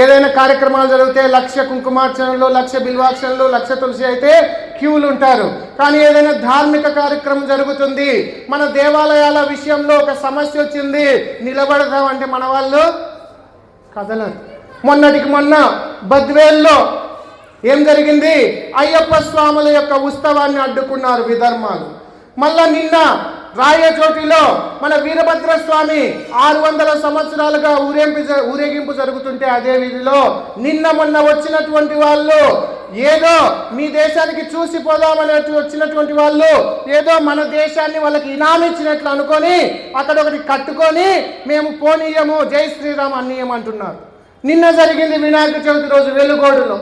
ఏదైనా కార్యక్రమాలు జరిగితే 1,00,000 కుంకుమార్చనలు, 1,00,000 బిల్వార్చనలు, 1,00,000 తులసి అయితే క్యూలు ఉంటారు. కానీ ఏదైనా ధార్మిక కార్యక్రమం జరుగుతుంది, మన దేవాలయాల విషయంలో ఒక సమస్య వచ్చింది, నిలబడదామంటే మన వాళ్ళు కదలరు. మొన్నటికి మొన్న బద్వేల్లో ఏం జరిగింది? అయ్యప్ప స్వాముల యొక్క ఉత్సవాన్ని అడ్డుకున్నారు విధర్మాలు. మళ్ళా నిన్న రాయచోటిలో మన వీరభద్ర స్వామి 600 సంవత్సరాలుగా ఊరేగింపు జరుగుతుంటే అదే వీధిలో నిన్న మొన్న వచ్చినటువంటి వాళ్ళు ఏదో మీ దేశానికి చూసిపోదామని వచ్చినటువంటి వాళ్ళు ఏదో మన దేశాన్ని వాళ్ళకి ఇనామిచ్చినట్లు అనుకొని అక్కడ ఒకటి కట్టుకొని మేము పోనీయము జై శ్రీరామ్ అన్నీయం అంటున్నారు. నిన్న జరిగింది వినాయక చవితి రోజు వెలుగోడులో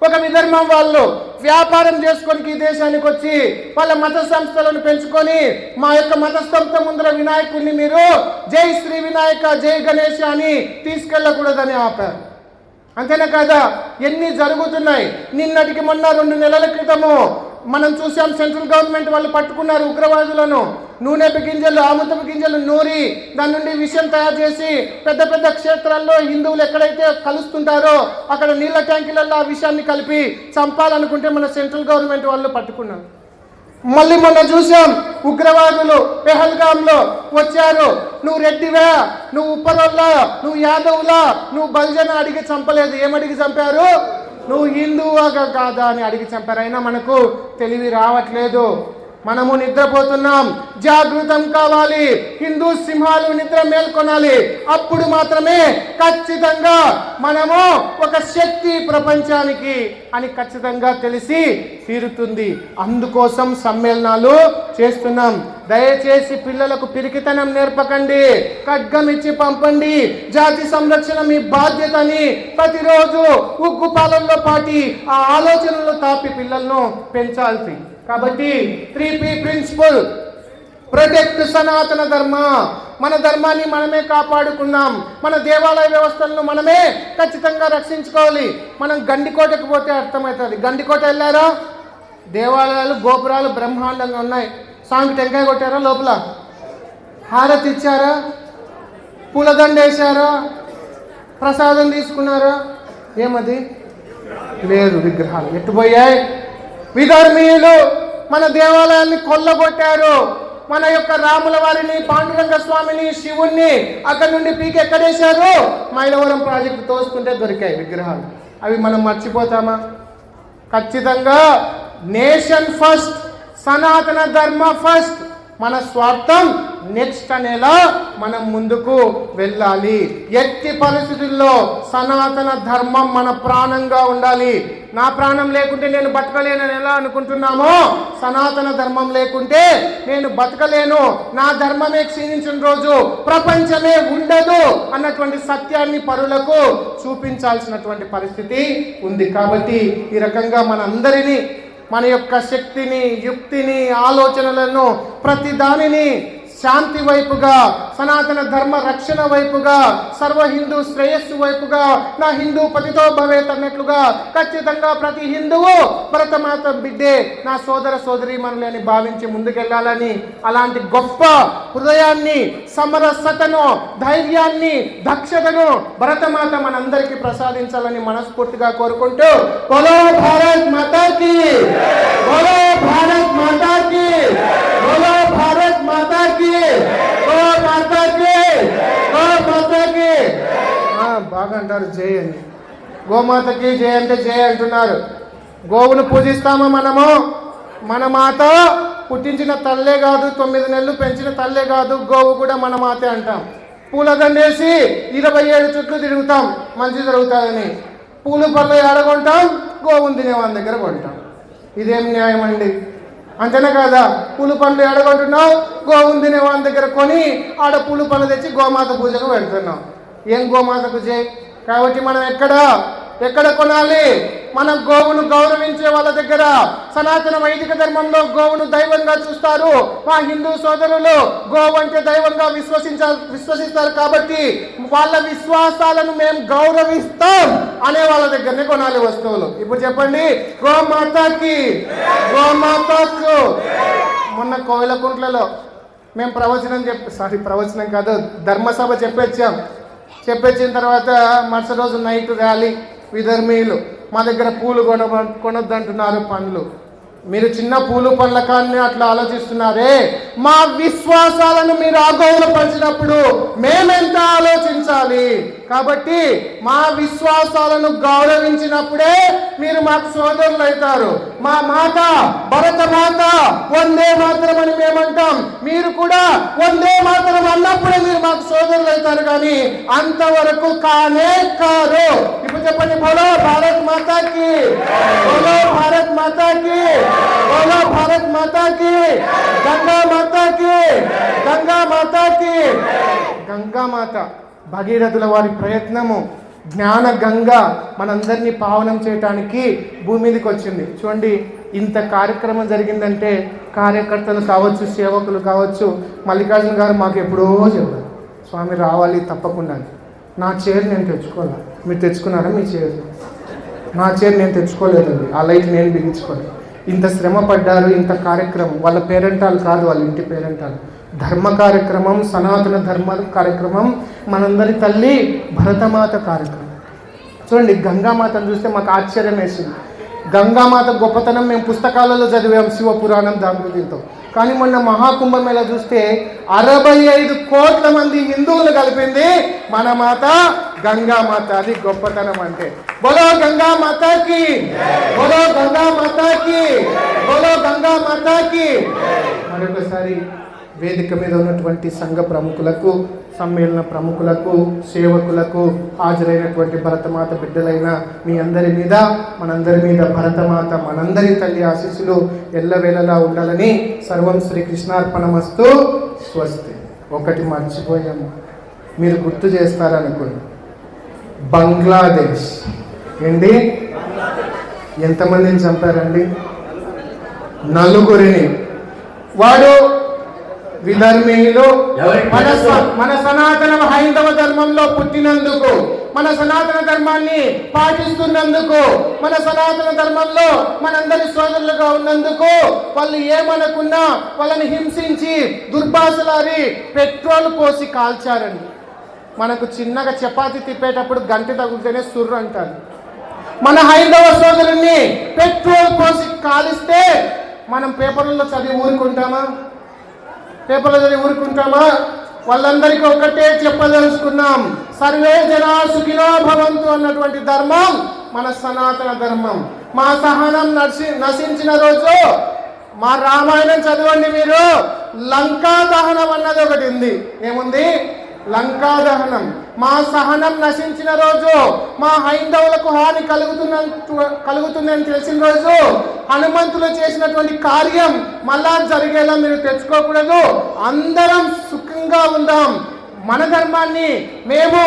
ఒక విధర్మం వాళ్ళు వ్యాపారం చేసుకొని ఈ దేశానికి వచ్చి వాళ్ళ మత సంస్థలను పెంచుకొని మా యొక్క మత సంస్థ ముందర వినాయకుడిని మీరు జై శ్రీ వినాయక జై గణేష్ అని తీసుకెళ్ళకూడదని ఆపారు. అంతేనా కదా? ఎన్ని జరుగుతున్నాయి. నిన్నటికి మొన్న 2 నెలల క్రితము మనం చూసాం, సెంట్రల్ గవర్నమెంట్ వాళ్ళు పట్టుకున్నారు ఉగ్రవాదులను. నూనెపు గింజలు, ఆముతపు గింజలు నూరి దాని నుండి విషయం తయారు చేసి పెద్ద పెద్ద క్షేత్రాల్లో హిందువులు ఎక్కడైతే కలుస్తుంటారో అక్కడ నీళ్ళ ట్యాంకులలో ఆ విషయాన్ని కలిపి చంపాలనుకుంటే మన సెంట్రల్ గవర్నమెంట్ వాళ్ళు పట్టుకున్నారు. మళ్ళీ మొన్న చూసాం ఉగ్రవాదులు పెహల్గాంలో వచ్చారు. నువ్వు రెడ్డివా, నువ్వు ఉప్పరోల్లా, నువ్వు యాదవులా, నువ్వు బల్జన అడిగి చంపలేదు. ఏమడిగి చంపారు? నువ్వు హిందువా కాదా అని అడిగి చంపారు. అయినా మనకు తెలివి రావట్లేదు. మనము నిద్రపోతున్నాం, జాగృతం కావాలి. హిందూ సింహాలు నిద్ర మేల్కొనాలి. అప్పుడు మాత్రమే ఖచ్చితంగా మనము ఒక శక్తి ప్రపంచానికి అని ఖచ్చితంగా తెలిసి తీరుతుంది. అందుకోసం సమ్మేళనాలు చేస్తున్నాం. దయచేసి పిల్లలకు పిరికితనం నేర్పకండి, ఖడ్గం ఇచ్చి పంపండి. జాతి సంరక్షణ మీ బాధ్యతని ప్రతిరోజు ఉగ్గు పాలనలో పాటి ఆ ఆలోచనలు తాపి పిల్లలను పెంచాల్సి. కాబట్టి 3P ప్రిన్సిపల్, ప్రొటెక్ట్ సనాతన ధర్మ. మన ధర్మాన్ని మనమే కాపాడుకున్నాం. మన దేవాలయ వ్యవస్థలను మనమే ఖచ్చితంగా రక్షించుకోవాలి. మనం గండికోటకు పోతే అర్థమవుతుంది. గండికోట వెళ్ళారా? దేవాలయాలు గోపురాలు బ్రహ్మాండంగా ఉన్నాయి. స్వామికి టెంకాయ కొట్టారా? లోపల హారతి ఇచ్చారా? పూలదండ వేశారా? ప్రసాదం తీసుకున్నారా? ఏమది లేదు. విగ్రహాలు ఎట్టుపోయాయి. విధర్మీయులు మన దేవాలయాన్ని కొల్లగొట్టారు. మన యొక్క రాముల వారిని, పాండురంగ స్వామిని, శివుణ్ణి అక్కడి నుండి పీకి ఎక్కడేశారు? మైలవరం ప్రాజెక్టు తోసుకుంటే దొరికాయి విగ్రహాలు. అవి మనం మర్చిపోతామా? ఖచ్చితంగా నేషన్ ఫస్ట్, సనాతన ధర్మ ఫస్ట్, మన స్వార్థం నెక్స్ట్ అనేలా మనం ముందుకు వెళ్ళాలి. ఎట్టి పరిస్థితుల్లో సనాతన ధర్మం మన ప్రాణంగా ఉండాలి. నా ప్రాణం లేకుంటే నేను బతకలేనని ఎలా అనుకుంటున్నామో, సనాతన ధర్మం లేకుంటే నేను బతకలేను, నా ధర్మమే క్షీణించిన రోజు ప్రపంచమే ఉండదు అన్నటువంటి సత్యాన్ని పరులకు చూపించాల్సినటువంటి పరిస్థితి ఉంది. కాబట్టి ఈ రకంగా మనందరినీ, మన యొక్క శక్తిని, యుక్తిని, ఆలోచనలను ప్రతి దానిని శాంతి వైపుగా, సనాతన ధర్మ రక్షణ వైపుగా, సర్వ హిందూ శ్రేయస్సు వైపుగా, నా హిందూ పతితో భవేత్ అన్నట్లుగా ఖచ్చితంగా ప్రతి హిందువు భరతమాత బిడ్డే, నా సోదర సోదరీమణులు అని భావించి ముందుకెళ్లాలని, అలాంటి గొప్ప హృదయాన్ని, సమరసతను, ధైర్యాన్ని, దక్షతను భరతమాత మనందరికీ ప్రసాదించాలని మనస్ఫూర్తిగా కోరుకుంటూ, బోలో భారత్ మాతాకి, బోలో భారత్ మాతాకి, బోలో భారత్ మాతాకి, గో మాతాకి, గో మాతాకి. బాగా అంటారు జై అని. గోమాతకి జై అంటే జై అంటున్నారు. గోవును పూజిస్తామా మనము? మన మాత పుట్టించిన తల్లే కాదు, 9 నెలలు పెంచిన తల్లే కాదు, గోవు కూడా మన మాతే అంటాం. పూలదండేసి 27 చుట్లు తిరుగుతాం మంచి జరుగుతుందని. పూలు పళ్ళు ఆడగొంటాం, గోవుని తినేవాని దగ్గర కొంటాం. ఇదేం న్యాయం అండి? అంతేనా కాదా? పూలు పండ్లు ఎడగొంటున్నావు, గోవుని తినేవాని దగ్గర కొని ఆడ పూలు పండ్లు తెచ్చి గోమాత పూజకు పెడుతున్నాం. ఏం గోమాతకు జై? కాబట్టి మనం ఎక్కడ కొనాలి? మనం గోవును గౌరవించే వాళ్ళ దగ్గర. సనాతన వైదిక ధర్మంలో గోవును దైవంగా చూస్తారు. మా హిందూ సోదరులు గోవు అంటే దైవంగా విశ్వసిస్తారు. కాబట్టి వాళ్ళ విశ్వాసాలను మేము గౌరవిస్తాం అనే వాళ్ళ దగ్గరనే కొనాలి వస్తువులు. ఇప్పుడు చెప్పండి, గోమాతకి, గోమాతకు. మొన్న కోయిలకుంట్లలో మేము ప్రవచనం కాదు, ధర్మసభ చెప్పొచ్చిన తర్వాత మరుసటి రోజు నైట్ ర్యాలీ. విధర్మీయులు మా దగ్గర పూలు కొనొద్దంటున్నారు, పండ్లు. మీరు చిన్న పూలు పండ్ల కానీ అట్లా ఆలోచిస్తున్నారే, మా విశ్వాసాలను మీరు అగౌరవపరిచినప్పుడు మేమెంత ఆలోచించాలి? కాబట్టి మా విశ్వాసాలను గౌరవించినప్పుడే మీరు మాకు సోదరులు అవుతారు. మా మాత భరత మాత వందే మాతరం అని మేమంటాం, మీరు కూడా వందే మాతరం అన్నప్పుడే మీరు మాకు సోదరులు అవుతారు. కానీ అంతవరకు కానే కారు. ఇప్పుడు చెప్పండి, బోలో భారత్ మాతాకి, బోలో భారత్ మాతాకి, బోలో భారత్ మాతాకి, గంగా మాతాకి, గంగా మాతాకి. గంగామాత భగీరథుల వారి ప్రయత్నము జ్ఞాన గంగ మనందరినీ పావనం చేయటానికి భూమి మీదకి వచ్చింది. చూడండి, ఇంత కార్యక్రమం జరిగిందంటే కార్యకర్తలు కావచ్చు, సేవకులు కావచ్చు. మల్లికార్జున గారు మాకు ఎప్పుడో చెప్పారు, స్వామి రావాలి తప్పకుండా. నా చైర్ నేను తెచ్చుకోవాలి. మీరు తెచ్చుకున్నారా మీ చైర్? నా చైర్ నేను తెచ్చుకోలేదండి, ఆ లైట్ నేను బిగించుకోలేదు. ఇంత శ్రమ పడ్డారు, ఇంత కార్యక్రమం. వాళ్ళ పేరెంటాలు కాదు, వాళ్ళ ఇంటి పేరెంటాలు. ధర్మ కార్యక్రమం, సనాతన ధర్మ కార్యక్రమం, మనందరి తల్లి భరతమాత కార్యక్రమం. చూడండి, గంగామాతను చూస్తే మాకు ఆశ్చర్యం వేసింది. గంగామాత గొప్పతనం మేము పుస్తకాలలో చదివాం, శివపురాణం దాంట్లో దీంతో. కానీ మొన్న మహాకుంభమేళ చూస్తే 65 కోట్ల మంది హిందువులు కలిపింది మన మాత గంగామాత. అది గొప్పతనం అంటే. బోలో గంగా మాతాకి, బోలో గంగా మాతాకి, బోలో గంగా మాతాకి. మరొకసారి వేదిక మీద ఉన్నటువంటి సంఘ ప్రముఖులకు, సమ్మేళన ప్రముఖులకు, సేవకులకు, హాజరైనటువంటి భరతమాత బిడ్డలైన మీ అందరి మీద, మనందరి మీద భరతమాత మనందరి తల్లి ఆశీస్సులు ఎల్లవేళలా ఉండాలని సర్వం శ్రీ కృష్ణార్పణమస్తు. స్వస్తి. ఒకటి మర్చిపోయాము, మీరు గుర్తు చేస్తారనుకోండి. బంగ్లాదేశ్ ఏంటి, ఎంతమందిని చంపారండి? 4. వాడు విధర్మీయులు. మన సనాతన హైందవ ధర్మంలో పుట్టినందుకు, మన సనాతన ధర్మాన్ని పాటిస్తున్నందుకు, మన సనాతన ధర్మంలో మనందరి సోదరులుగా ఉన్నందుకు వాళ్ళు ఏమనుకున్నా వాళ్ళని హింసించి దుర్భాషలాడి పెట్రోల్ పోసి కాల్చారండి. మనకు చిన్నగా చపాతి తిప్పేటప్పుడు గంట తగిలితేనే సుర్రు అంటారు. మన హైందవ సోదరుని పెట్రోల్ పోసి కాలిస్తే మనం పేపర్లలో చదివి ఊరుకుంటామా? వాళ్ళందరికీ ఒకటే చెప్పదలుచుకున్నాం, సర్వే జనా సుఖినో భవంతు అన్నటువంటి ధర్మం మన సనాతన ధర్మం. మా సహనం నశించిన రోజు, మా రామాయణం చదవండి మీరు, లంకా దహనం అన్నది ఒకటి ఉంది. ఏముంది? లంకా దహనం. మా సహనం నశించిన రోజు, మా హైందవులకు హాని కలుగుతుందని తెలిసిన రోజు, హనుమంతులు చేసినటువంటి కార్యం మళ్ళా జరిగేలా మీరు తెచ్చుకోకూడదు. అందరం సుఖంగా ఉందాం. మన ధర్మాన్ని, మేము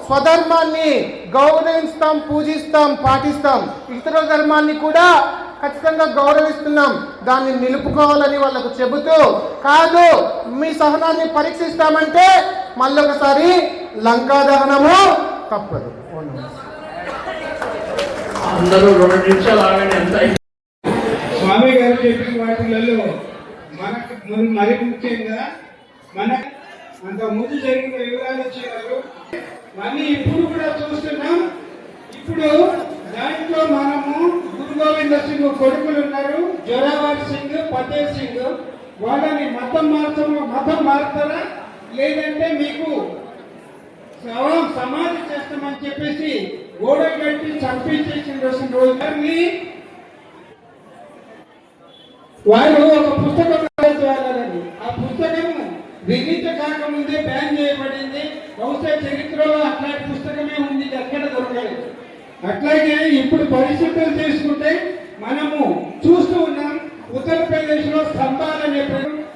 స్వధర్మాన్ని గౌరవిస్తాం, పూజిస్తాం, పాటిస్తాం. ఇతర ధర్మాన్ని కూడా ఖచ్చితంగా గౌరవిస్తున్నాం. దాన్ని నిలుపుకోవాలని వాళ్ళకు చెబుతూ, కాదు మీ సహనాన్ని పరీక్షిస్తామంటే మళ్ళొకసారి లంకా దహనము తప్పదు. అందరూ 2 నిమిషాలు ఆగండి. స్వామి గారు చెప్పిన వాటిలలో మనకు మరి ముఖ్యంగా మనకు అంత ముందు జరిగిన వివరాలు ఇచ్చినారు. మళ్ళీ ఇప్పుడు కూడా చూస్తున్నాం. ఇప్పుడు దాంట్లో మనము గురు గోవింద సింగ్ కొడుకులు ఉన్నారు, జోరావర్ సింగ్, ఫతేహ్ సింగ్. వాళ్ళని మతం మారుతారా, లేదంటే మీకు సమాధి చేస్తామని చెప్పేసి గోడ కట్టి చంపించేసిన రోజుని వారు ఒక పుస్తకం రాయాలని ఆ పుస్తకం రిలీజ్ కాకముందే బ్యాన్ చేయబడింది. బహుశా చరిత్రలో అట్లాంటి పుస్తకమే ఉంది, ఎక్కడ దొరకలేదు. అట్లాగే ఇప్పుడు పరిస్థితులు తీసుకుంటే మనము చూస్తూ ఉన్నాం. ఉత్తరప్రదేశ్ లో స్తంభాలు అనే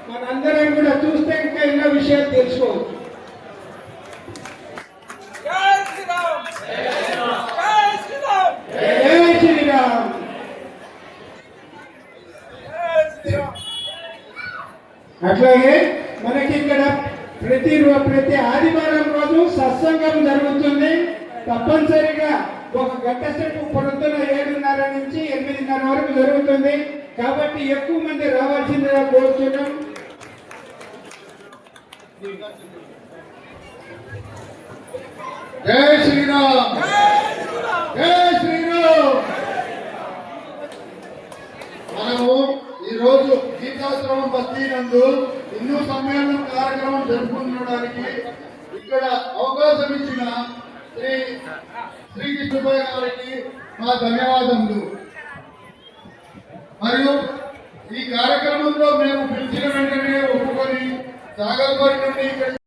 మనందరం కూడా చూస్తే ఇంకా ఎన్నో విషయాలు తెలుసుకోవచ్చు. జై శ్రీరామ్. అట్లాగే మనకి ఇక్కడ ప్రతి ఆదివారం రోజు సత్సంగం జరుగుతుంది. తప్పనిసరిగా ఒక గంట సేపు పొద్దున్న 7:30 నుంచి 8:30 వరకు జరుగుతుంది. కాబట్టి ఎక్కువ మంది రావాల్సిందిగా కోరుతున్నాం. జై శ్రీరామ్. జై శ్రీరామ్. మనము ఈ రోజు గీతాశ్రమం బస్తీ నందు హిందూ సమ్మేళనం కార్యక్రమం జరుపుకోవడానికి ఇక్కడ అవకాశం ఇచ్చిన శ్రీ కృష్ణబాయ్ గారికి మా ధన్యవాదములు. మరియు ఈ కార్యక్రమంలో మేము పిలిచిన వెంటనే ఒప్పుకొని సాగర్పల్లి నుండి